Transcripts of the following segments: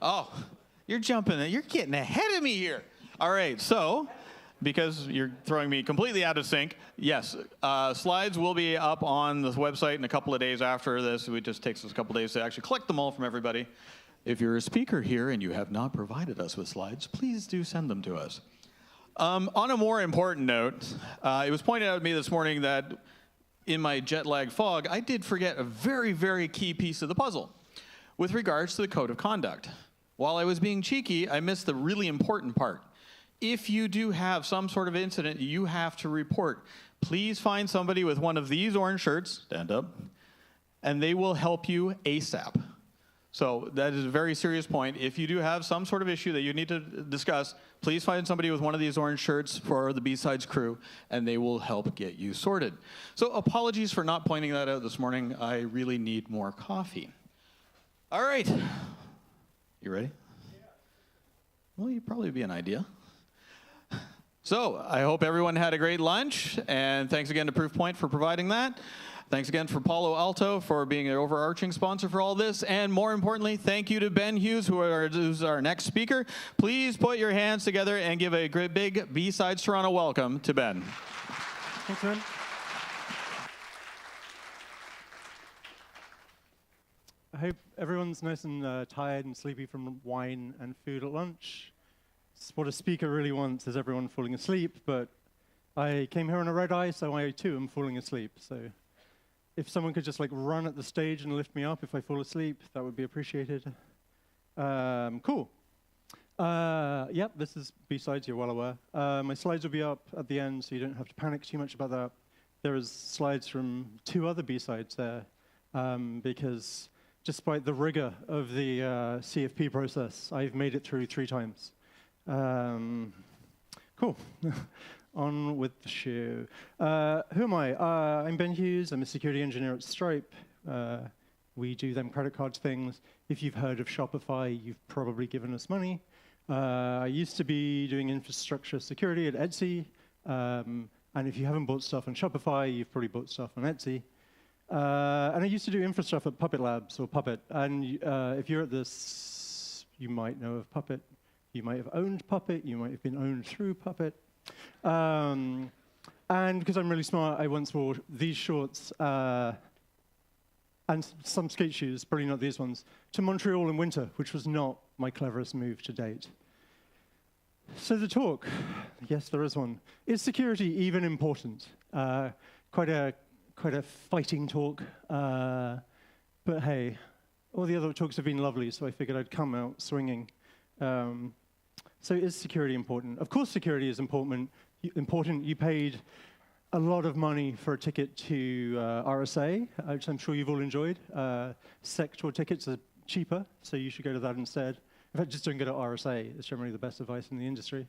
Oh, you're jumping. You're getting ahead of me here. All right, so because you're throwing me completely out of sync, yes, slides will be up on the website in a couple of days after this. It just takes us a couple of days to actually collect them all from everybody. If you're a speaker here and you have not provided us with slides, please do send them to us. On a more important note, it was pointed out to me this morning that in my jet lag fog, I did forget a very, very key piece of the puzzle with regards to the code of conduct. While I was being cheeky, I missed the really important part. If you do have some sort of incident you have to report, please find somebody with one of these orange shirts, stand up, and they will help you ASAP. So that is a very serious point. If you do have some sort of issue that you need to discuss, please find somebody with one of these orange shirts for the BSides crew, and they will help get you sorted. So apologies for not pointing that out this morning. I really need more coffee. All right. You ready? Yeah. Well, you'd probably be an idea. So I hope everyone had a great lunch, and thanks again to Proofpoint for providing that. Thanks again for Palo Alto for being an overarching sponsor for all this, and more importantly, thank you to Ben Hughes, who's our next speaker. Please put your hands together and give a great big BSides Toronto welcome to Ben. Thanks, man. I hope everyone's nice and tired and sleepy from wine and food at lunch. It's what a speaker really wants, is everyone falling asleep, but I came here on a red eye, so I too am falling asleep. So if someone could just like run at the stage and lift me up if I fall asleep, that would be appreciated. Cool. Yep, this is BSides, you're well aware. My slides will be up at the end, so you don't have to panic too much about that. There is slides from 2 other BSides there, because despite the rigor of the CFP process, I've made it through 3 times. Cool. On with the show. Who am I? I'm Ben Hughes. I'm a security engineer at Stripe. We do them credit card things. If you've heard of Shopify, you've probably given us money. I used to be doing infrastructure security at Etsy. And if you haven't bought stuff on Shopify, you've probably bought stuff on Etsy. And I used to do infra stuff at Puppet Labs, or Puppet. And if you're at this, you might know of Puppet. You might have owned Puppet. You might have been owned through Puppet. And because I'm really smart, I once wore these shorts and some skate shoes, probably not these ones, to Montreal in winter, which was not my cleverest move to date. So the talk, yes, there is one. Is security even important? Quite a fighting talk, but hey, all the other talks have been lovely, so I figured I'd come out swinging. So is security important? Of course security is important. You paid a lot of money for a ticket to RSA, which I'm sure you've all enjoyed. Sector tickets are cheaper, so you should go to that instead. In fact, just don't go to RSA. It's generally the best advice in the industry.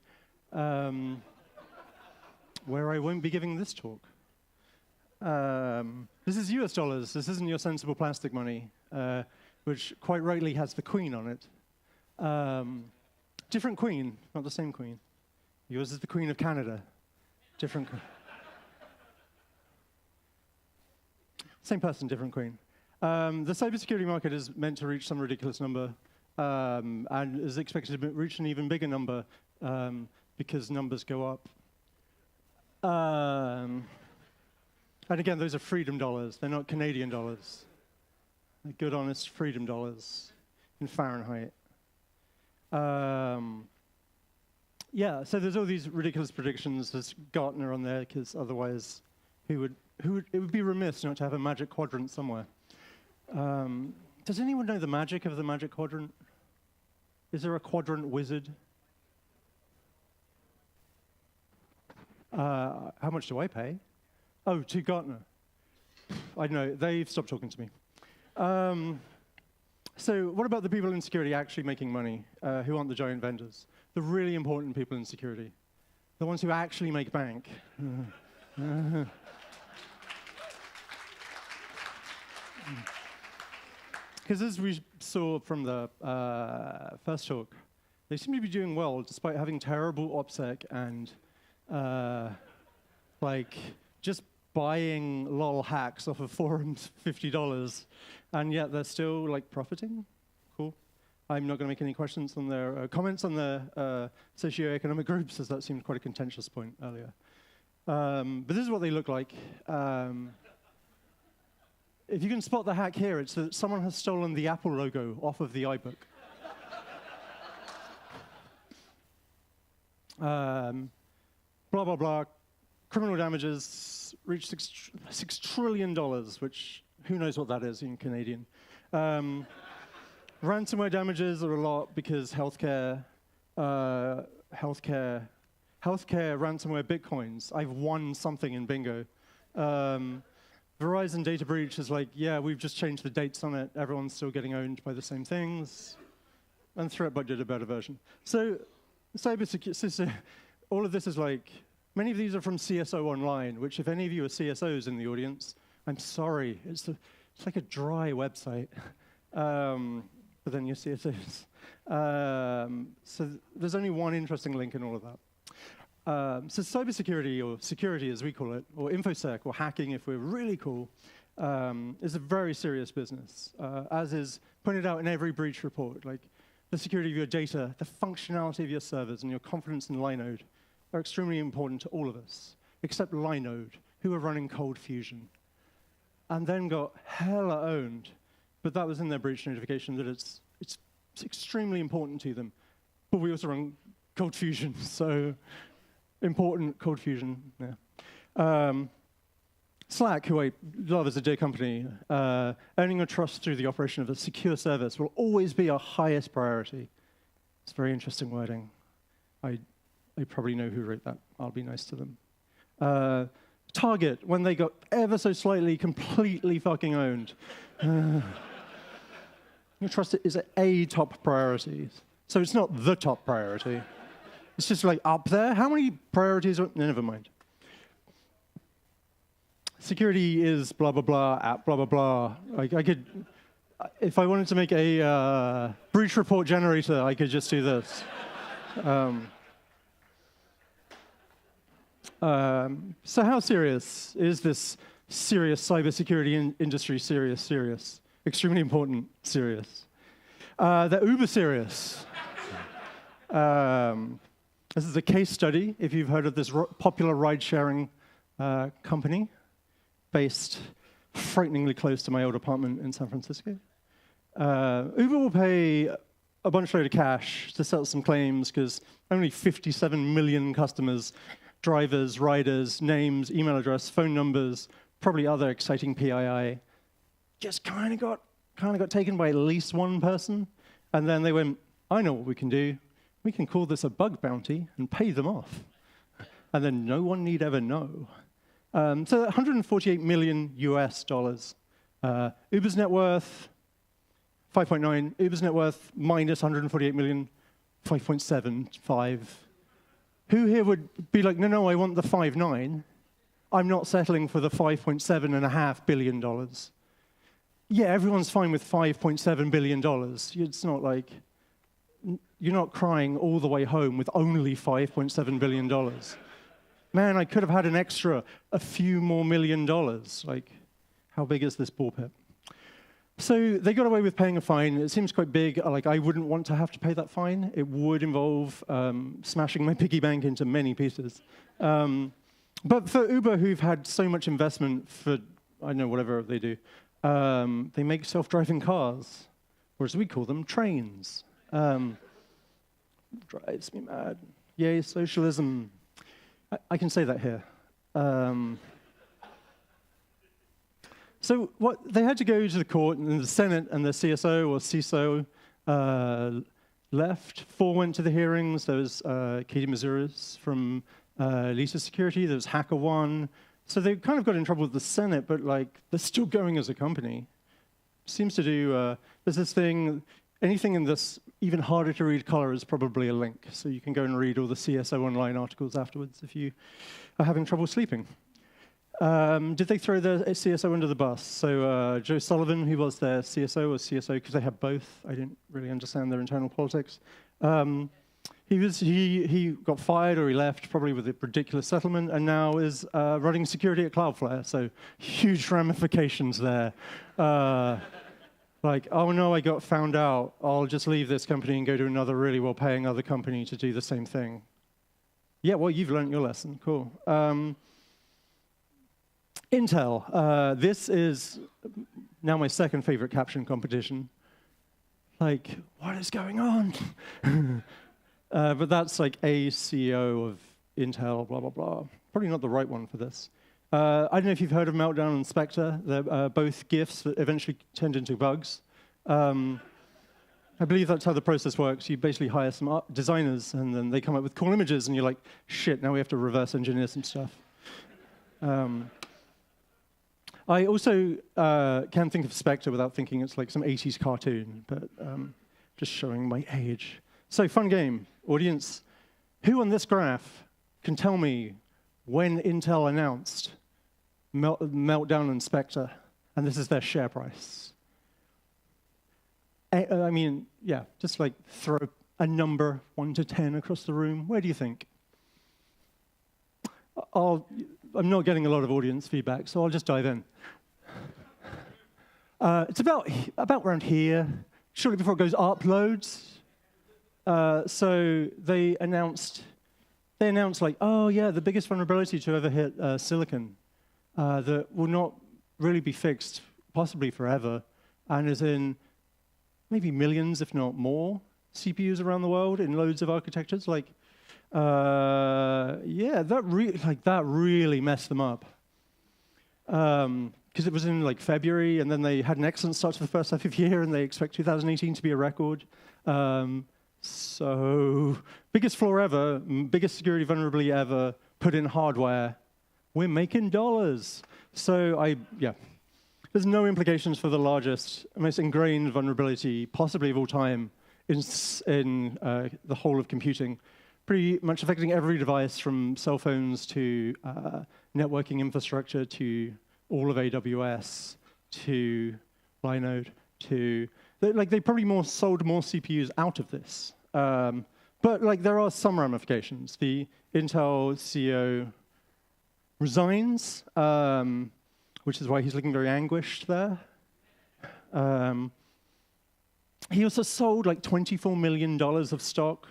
Where I won't be giving this talk. This is US dollars. This isn't your sensible plastic money, which quite rightly has the Queen on it. Different Queen, not the same Queen. Yours is the Queen of Canada. Different Queen. Same person, different Queen. The cybersecurity market is meant to reach some ridiculous number, and is expected to reach an even bigger number because numbers go up. And again, those are freedom dollars. They're not Canadian dollars. They're good, honest freedom dollars in Fahrenheit. Yeah, so there's all these ridiculous predictions. There's Gartner on there, because otherwise, it would be remiss not to have a magic quadrant somewhere. Does anyone know the magic of the magic quadrant? Is there a quadrant wizard? How much do I pay? Oh, to Gartner. I know, they've stopped talking to me. So what about the people in security actually making money, who aren't the giant vendors? The really important people in security. The ones who actually make bank. Because as we saw from the first talk, they seem to be doing well despite having terrible OPSEC and like just buying lol hacks off of forums $50, and yet they're still like profiting. Cool. I'm not going to make any questions on their comments on their socioeconomic groups, as that seemed quite a contentious point earlier. But this is what they look like. If you can spot the hack here, it's that someone has stolen the Apple logo off of the iBook. Blah, blah, blah. Criminal damages reached $6 trillion, which who knows what that is in Canadian. Ransomware damages are a lot because healthcare ransomware bitcoins. I've won something in bingo. Verizon data breach is like, yeah, we've just changed the dates on it. Everyone's still getting owned by the same things. And ThreatBot did a better version. So cybersecurity, all of this is like, many of these are from CSO Online, which if any of you are CSOs in the audience, I'm sorry. It's like a dry website. But then you're CSOs. So there's only one interesting link in all of that. So cybersecurity, or security as we call it, or InfoSec, or hacking if we're really cool, is a very serious business, as is pointed out in every breach report. Like the security of your data, the functionality of your servers, and your confidence in Linode are extremely important to all of us, except Linode, who are running Cold Fusion, and then got hella owned. But that was in their breach notification that it's extremely important to them. But we also run Cold Fusion, so important Cold Fusion. Yeah. Slack, who I love as a dear company, earning your trust through the operation of a secure service will always be our highest priority. It's very interesting wording. I probably know who wrote that. I'll be nice to them. Target, when they got ever so slightly completely fucking owned. Your trust is a top priority. So it's not the top priority. It's just like up there. How many priorities are, never mind. Security is blah, blah, blah, at blah, blah, blah. I could, if I wanted to make a breach report generator, I could just do this. So how serious is this serious cybersecurity industry? Serious. Extremely important, serious. They're uber serious. This is a case study, if you've heard of this popular ride-sharing company based frighteningly close to my old apartment in San Francisco. Uber will pay a bunch load of cash to settle some claims because only 57 million customers, drivers, riders, names, email address, phone numbers, probably other exciting PII, just kind of got taken by at least one person, and then they went, I know what we can do. We can call this a bug bounty and pay them off. And then no one need ever know. So 148 million US dollars. Uber's net worth, 5.9. Uber's net worth minus 148 million, 5.75. Who here would be like, no, I want the 5.9. I'm not settling for the $5.7.5 billion. Yeah, everyone's fine with $5.7 billion. It's not like, you're not crying all the way home with only $5.7 billion. Man, I could have had an extra, a few more $1 million. Like, how big is this ball pit? So they got away with paying a fine. It seems quite big. Like, I wouldn't want to have to pay that fine. It would involve smashing my piggy bank into many pieces. But for Uber, who've had so much investment for, I don't know, whatever they do, they make self-driving cars, or as we call them, trains. Drives me mad. Yay, socialism. I can say that here. So what they had to go to the court, and the Senate and the CSO or CISO left. 4 went to the hearings. There was Katie Mazuris from Lisa Security. There was HackerOne. So they kind of got in trouble with the Senate, but like they're still going as a company. Seems to do. There's this thing. Anything in this even harder to read color is probably a link. So you can go and read all the CSO Online articles afterwards if you are having trouble sleeping. Did they throw the CSO under the bus? So Joe Sullivan, who was their CSO, or CSO, because they have both. I didn't really understand their internal politics. He got fired or he left, probably with a ridiculous settlement, and now is running security at Cloudflare. So huge ramifications there. Like, oh no, I got found out. I'll just leave this company and go to another really well-paying other company to do the same thing. Yeah, well, you've learned your lesson. Cool. Intel. This is now my second favorite caption competition. Like, what is going on? But that's like a CEO of Intel, blah, blah, blah. Probably not the right one for this. I don't know if you've heard of Meltdown and Spectre. They're both GIFs that eventually turned into bugs. I believe that's how the process works. You basically hire some designers, and then they come up with cool images, and you're like, shit, now we have to reverse engineer some stuff. I also can't think of Spectre without thinking it's like some 80s cartoon, but just showing my age. So, fun game. Audience, who on this graph can tell me when Intel announced Meltdown and Spectre, and this is their share price? I mean, yeah, just like throw a number 1 to 10 across the room. Where do you think? I'm not getting a lot of audience feedback, so I'll just dive in. It's about around here, shortly before it goes uploads. So they announced like, oh yeah, the biggest vulnerability to ever hit silicon that will not really be fixed, possibly forever, and is in maybe millions, if not more, CPUs around the world in loads of architectures. Like, yeah, that really messed them up. Because it was in like February, and then they had an excellent start to the first half of the year, and they expect 2018 to be a record. So, biggest flaw ever, biggest security vulnerability ever, put in hardware. We're making dollars. So yeah. There's no implications for the largest, most ingrained vulnerability, possibly of all time, in the whole of computing, pretty much affecting every device from cell phones to networking infrastructure to all of AWS to Linode to they probably sold more CPUs out of this. But like there are some ramifications. The Intel CEO resigns. Which is why he's looking very anguished there. He also sold like $24 million of stock,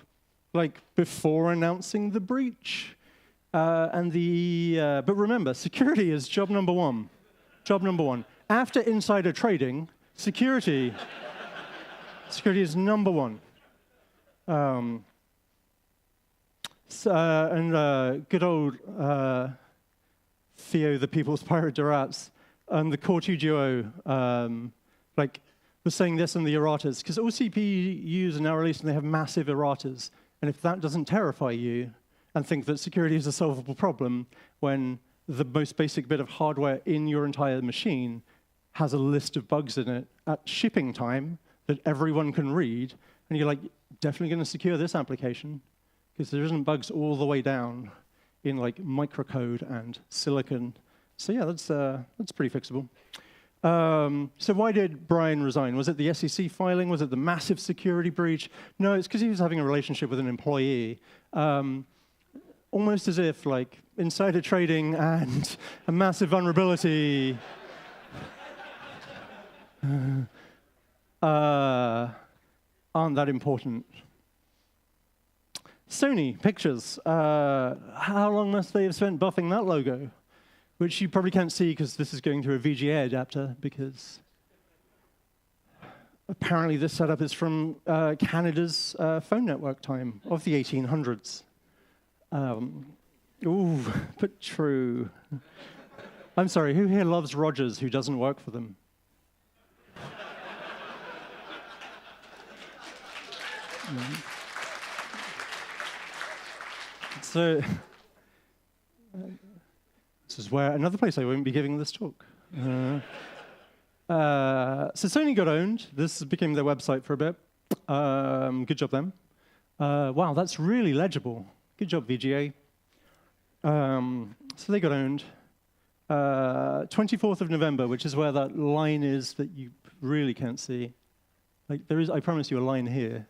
like before announcing the breach. But remember, security is job number one. Job number one. After insider trading, security is number one. Good old Theo, the People's Pirate Durats, and the Core 2 duo, was saying this in the erratas, because all CPUs are now released and they have massive erratas. And if that doesn't terrify you and think that security is a solvable problem when the most basic bit of hardware in your entire machine has a list of bugs in it at shipping time that everyone can read, and you're like, definitely going to secure this application, because there isn't bugs all the way down in like microcode and silicon. So yeah, that's pretty fixable. So why did Brian resign? Was it the SEC filing? Was it the massive security breach? No, it's because he was having a relationship with an employee. Almost as if like insider trading and a massive vulnerability aren't that important. Sony pictures. How long must they have spent buffing that logo? Which you probably can't see because this is going through a VGA adapter, because apparently this setup is from Canada's phone network time of the 1800s. Ooh, but true. I'm sorry, who here loves Rogers who doesn't work for them? No. So, this is where another place I won't be giving this talk. So Sony got owned. This became their website for a bit. Good job, them. Wow, that's really legible. Good job, VGA. So they got owned. 24th of November, which is where that line is that you really can't see. Like there is, I promise you, a line here.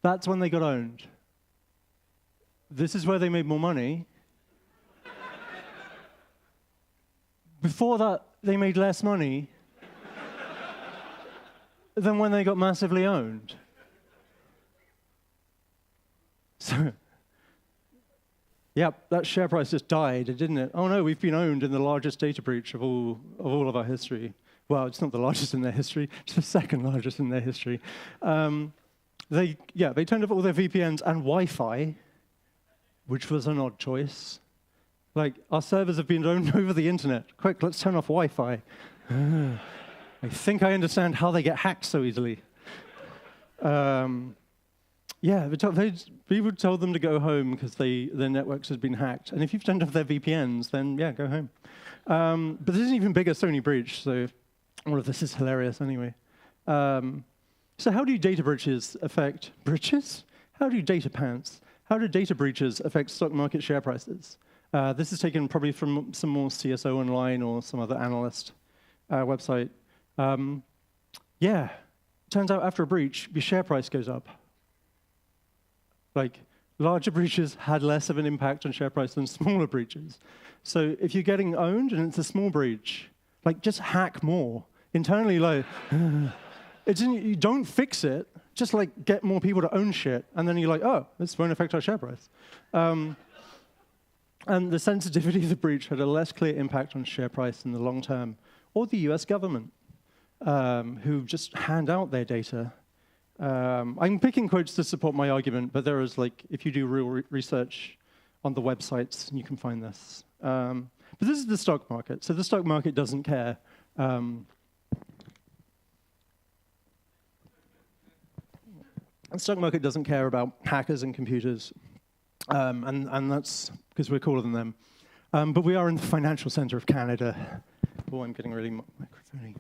That's when they got owned. This is where they made more money. Before that, they made less money. than when they got massively owned. So, yep, that share price just died, didn't it? Oh no, we've been owned in the largest data breach of all of our history. Well, it's not the largest in their history, it's the second largest in their history. They turned off all their VPNs and Wi-Fi, which was an odd choice. Like, our servers have been owned over the internet. Quick, let's turn off Wi-Fi. I think I understand how they get hacked so easily. People told them to go home because their networks had been hacked. And if you've turned off their VPNs, then yeah, go home. But there's an even bigger Sony breach, so all of this is hilarious anyway. So how do data breaches affect breaches? How do data pants? How do data breaches affect stock market share prices? This is taken probably from some more CSO Online or some other analyst website. Turns out after a breach, your share price goes up. Like, larger breaches had less of an impact on share price than smaller breaches. So if you're getting owned and it's a small breach, like, just hack more. Internally, like, you don't fix it, just like get more people to own shit, and then you're like, oh, this won't affect our share price. And the sensitivity of the breach had a less clear impact on share price in the long term, or the US government, who just hand out their data. I'm picking quotes to support my argument, but there is, like, if you do real research on the websites, you can find this. But this is the stock market, so the stock market doesn't care. The stock market doesn't care about hackers and computers, and that's because we're cooler than them. But we are in the financial center of Canada. Oh, I'm getting really microphony.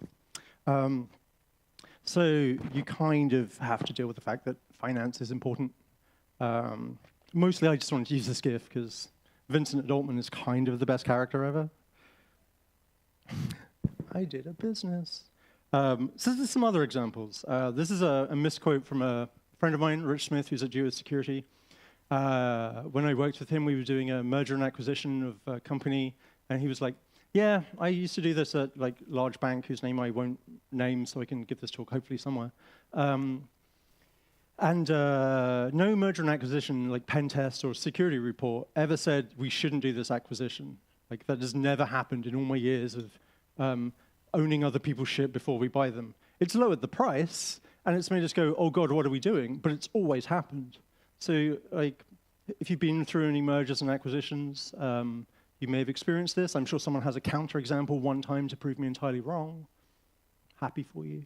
So you kind of have to deal with the fact that finance is important. Mostly I just wanted to use this GIF because Vincent Adultman is kind of the best character ever. I did a business. So there's some other examples. This is a misquote from a friend of mine, Rich Smith, who's at Duo Security. When I worked with him, we were doing a merger and acquisition of a company, and he was like, yeah, I used to do this at like large bank whose name I won't name, so I can give this talk hopefully somewhere. No merger and acquisition, like pen test or security report, ever said we shouldn't do this acquisition. Like, that has never happened in all my years of owning other people's shit before we buy them. It's lowered the price, and it's made us go, oh God, what are we doing? But it's always happened. So, like, if you've been through any mergers and acquisitions, you may have experienced this. I'm sure someone has a counterexample one time to prove me entirely wrong. Happy for you.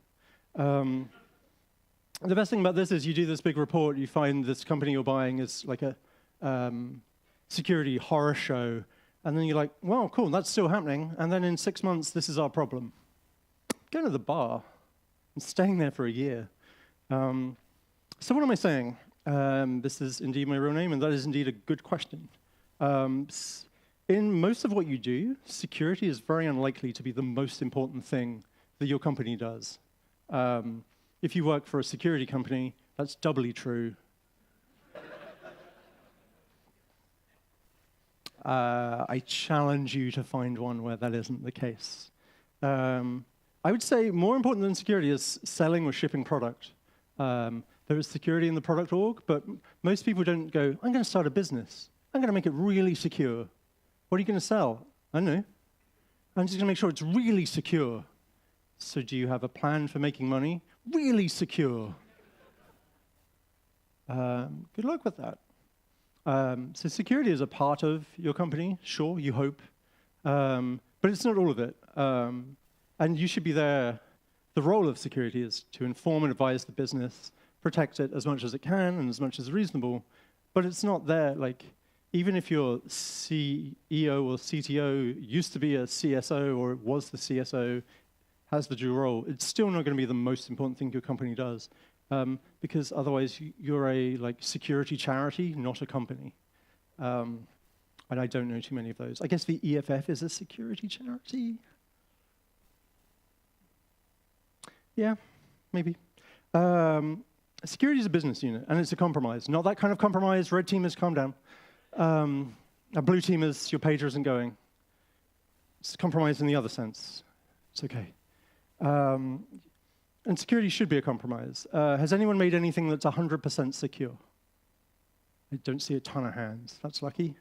The best thing about this is you do this big report, you find this company you're buying is like a security horror show, and then you're like, well, cool, that's still happening, and then in 6 months, this is our problem. Going to the bar and staying there for a year. So what am I saying? This is indeed my real name, and that is indeed a good question. In most of what you do, security is very unlikely to be the most important thing that your company does. If you work for a security company, that's doubly true. I challenge you to find one where that isn't the case. I would say more important than security is selling or shipping product. There is security in the product org, but most people don't go, I'm going to start a business. I'm going to make it really secure. What are you going to sell? I don't know. I'm just going to make sure it's really secure. So do you have a plan for making money? Really secure. Good luck with that. So security is a part of your company, sure, you hope. But it's not all of it. And you should be there. The role of security is to inform and advise the business, protect it as much as it can and as much as reasonable. But it's not there, like, even if your CEO or CTO used to be a CSO or was the CSO, has the dual role, it's still not going to be the most important thing your company does. Because otherwise you're a security charity, not a company. And I don't know too many of those. I guess the EFF is a security charity. Yeah, maybe. Security is a business unit, and it's a compromise. Not that kind of compromise. Red teamers, calm down. A blue teamers, your pager isn't going. It's a compromise in the other sense. It's okay. and security should be a compromise. Has anyone made anything that's 100% secure? I don't see a ton of hands. That's lucky.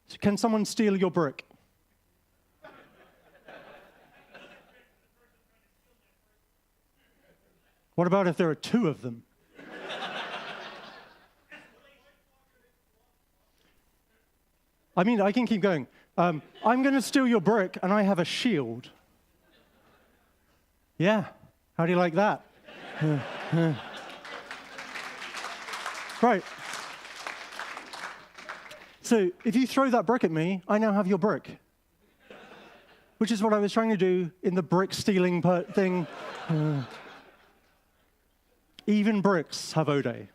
So can someone steal your brick? What about if there are two of them? I mean, I can keep going. I'm going to steal your brick, and I have a shield. Yeah, how do you like that? Right. So if you throw that brick at me, I now have your brick. Which is what I was trying to do in the brick stealing thing. Even bricks have O-Day.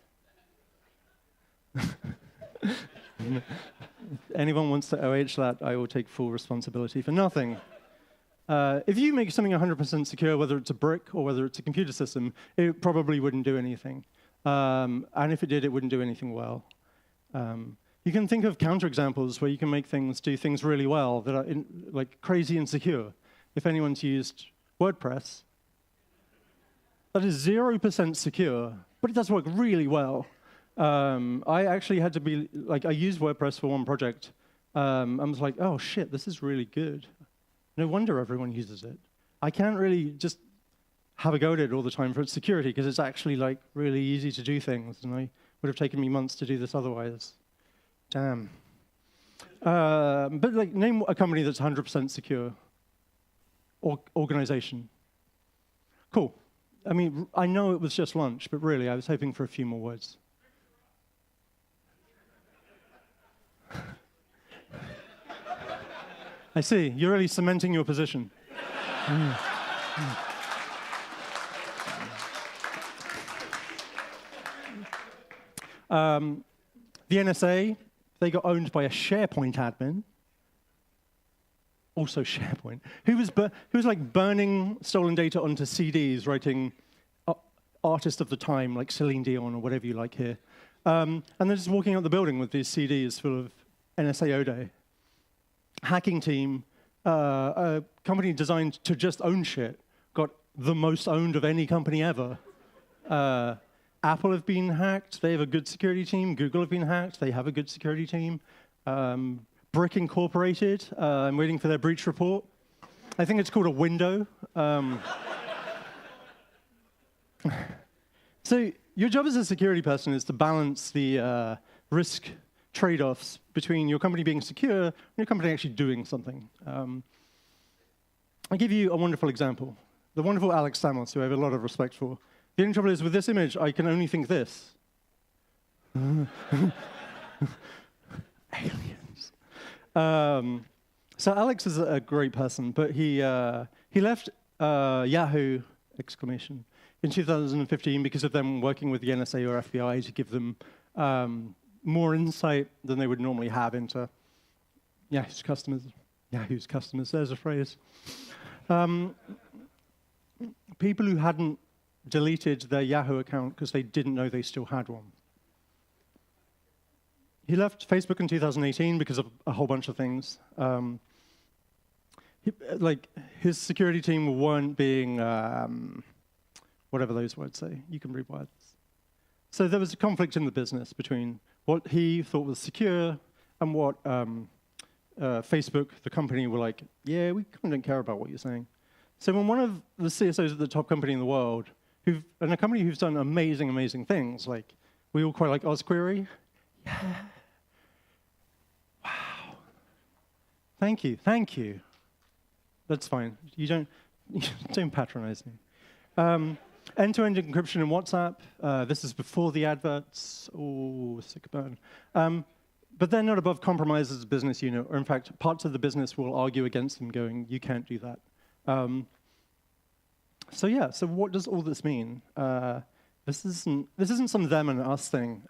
Anyone wants to OH that, I will take full responsibility for nothing. If you make something 100% secure, whether it's a brick or whether it's a computer system, it probably wouldn't do anything. And if it did, it wouldn't do anything well. You can think of counterexamples where you can make things do things really well that are like crazy insecure. If anyone's used WordPress, that is 0% secure, but it does work really well. I actually had to be, like, I used WordPress for one project. I was like, oh shit, this is really good. No wonder everyone uses it. I can't really just have a go at it all the time for its security, because it's actually like really easy to do things, and I would have taken me months to do this otherwise. Damn. But like, name a company that's 100% secure. Organization. Cool. I mean, I know it was just lunch, but really, I was hoping for a few more words. I see. You're really cementing your position. The NSA, they got owned by a SharePoint admin. Also SharePoint, who was like burning stolen data onto CDs, writing artist of the time, like Celine Dion or whatever you like here. And they're just walking out the building with these CDs full of NSA O-Day. Hacking team, a company designed to just own shit, got the most owned of any company ever. Apple have been hacked. They have a good security team. Google have been hacked. They have a good security team. Brick Incorporated, I'm waiting for their breach report. I think it's called a window. So your job as a security person is to balance the risk trade-offs between your company being secure and your company actually doing something. I'll give you a wonderful example. The wonderful Alex Samos, who I have a lot of respect for. The only trouble is, with this image, I can only think this. Aliens. So Alex is a great person, but he left Yahoo! In 2015 because of them working with the NSA or FBI to give them more insight than they would normally have into Yahoo's customers. Yahoo's customers, there's a phrase. People who hadn't deleted their Yahoo account because they didn't know they still had one. He left Facebook in 2018 because of a whole bunch of things. His security team weren't being, whatever those words say. You can read words. So there was a conflict in the business between what he thought was secure and what Facebook, the company, were like, yeah, we kind of don't care about what you're saying. So when one of the CSOs at the top company in the world, and a company who's done amazing, amazing things, like we all quite like OzQuery. Yeah. Wow. Thank you, thank you. That's fine. You don't patronize me. End-to-end encryption in WhatsApp. This is before the adverts. Oh, sick burn. But they're not above compromise as a business unit, or in fact, parts of the business will argue against them, going, you can't do that. So yeah, so what does all this mean? This isn't some them and us thing.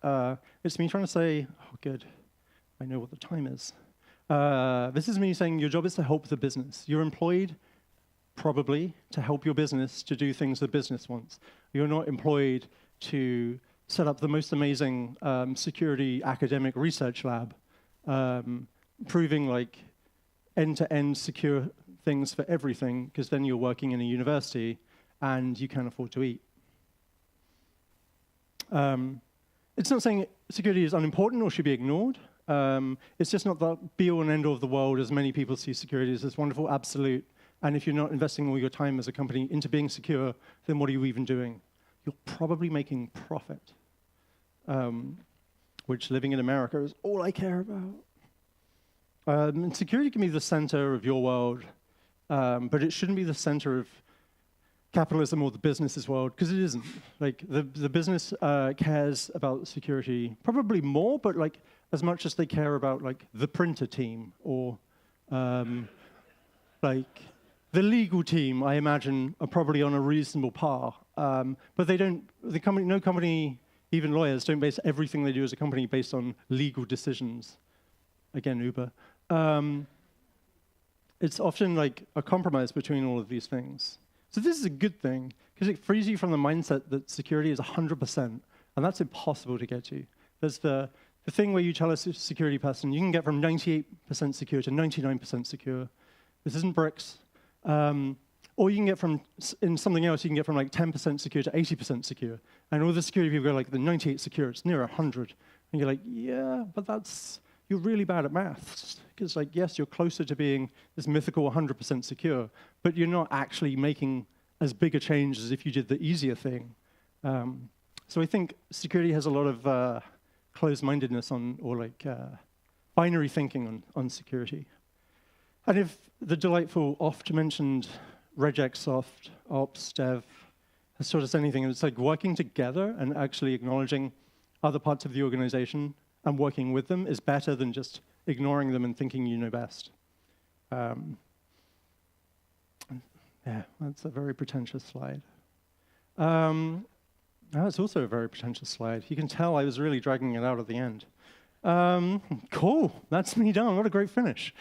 It's me trying to say, oh good, I know what the time is. This is me saying your job is to help the business. You're employed probably to help your business to do things the business wants. You're not employed to set up the most amazing security academic research lab, proving like end-to-end secure things for everything, because then you're working in a university and you can afford to eat. It's not saying security is unimportant or should be ignored. It's just not the be-all and end-all of the world, as many people see security as this wonderful absolute. And if you're not investing all your time as a company into being secure, then what are you even doing? You're probably making profit, which living in America is all I care about. And security can be the center of your world, but it shouldn't be the center of capitalism or the business's world, because it isn't. Like the business cares about security probably more, but like as much as they care about like the printer team or like the legal team, I imagine, are probably on a reasonable par. But they don't. No company, even lawyers, don't base everything they do as a company based on legal decisions. Again, Uber. It's often like a compromise between all of these things. So this is a good thing, because it frees you from the mindset that security is 100%, and that's impossible to get to. There's the thing where you tell a security person, you can get from 98% secure to 99% secure. This isn't bricks. Or you can get from, in something else, you can get from like 10% secure to 80% secure. And all the security people go like, the 98 secure, it's near 100. And you're like, yeah, but you're really bad at maths. Because like, yes, you're closer to being this mythical 100% secure, but you're not actually making as big a change as if you did the easier thing. So I think security has a lot of closed-mindedness or like binary thinking on security. And if the delightful oft-mentioned regex soft ops dev has taught us anything, it's like working together and actually acknowledging other parts of the organization and working with them is better than just ignoring them and thinking you know best. Yeah, that's a very pretentious slide. That's also a very pretentious slide. You can tell I was really dragging it out at the end. Cool, that's me done. What a great finish.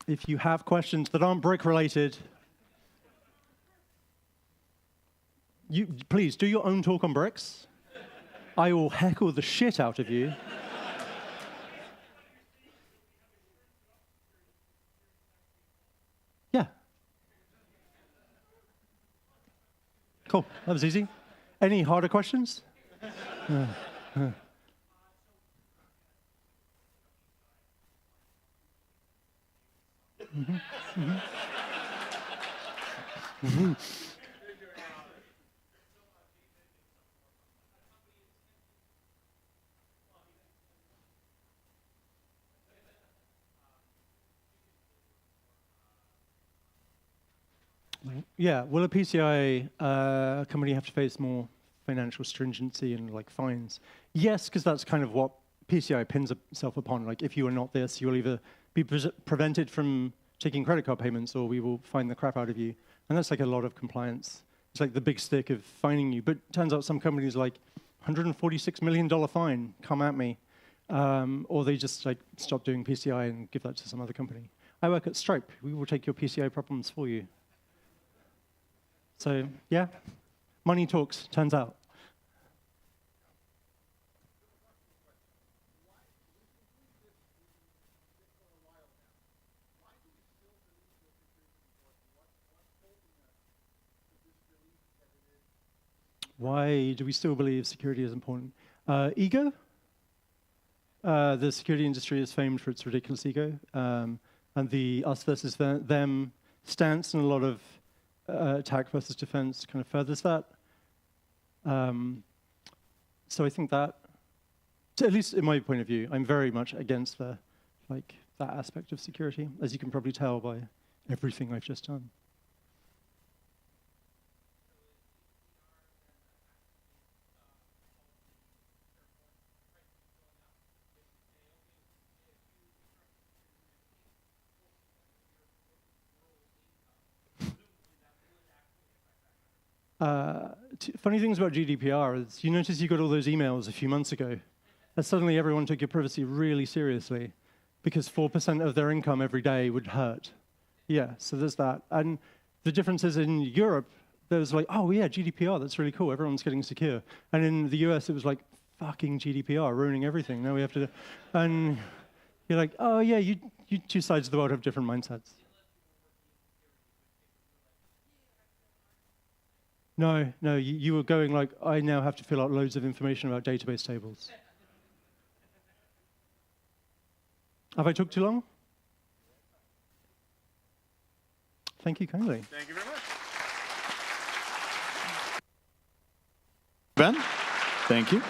If you have questions that aren't brick-related, please do your own talk on bricks. I will heckle the shit out of you. Yeah. Cool, that was easy. Any harder questions? Yeah, will a PCI company have to face more financial stringency and like fines? Yes, because that's kind of what PCI pins itself upon. Like, if you are not this, you'll either be prevented from taking credit card payments, or we will fine the crap out of you. And that's like a lot of compliance. It's like the big stick of fining you. But it turns out some companies like $146 million fine, come at me. Or they just like stop doing PCI and give that to some other company. I work at Stripe. We will take your PCI problems for you. So yeah, money talks, turns out. Why do we still believe security is important? Ego. The security industry is famed for its ridiculous ego. And the us versus them stance in a lot of attack versus defense kind of furthers that. So I think that, at least in my point of view, I'm very much against that aspect of security, as you can probably tell by everything I've just done. Funny things about GDPR is you notice you got all those emails a few months ago, and suddenly everyone took your privacy really seriously because 4% of their income every day would hurt. Yeah, so there's that. And the difference is in Europe, there was like, oh yeah, GDPR, that's really cool, everyone's getting secure. And in the US, it was like, fucking GDPR ruining everything. Now we have to, and you're like, oh yeah, you two sides of the world have different mindsets. No, you were going like, I now have to fill out loads of information about database tables. Have I took too long? Thank you kindly. Thank you very much. Ben, thank you.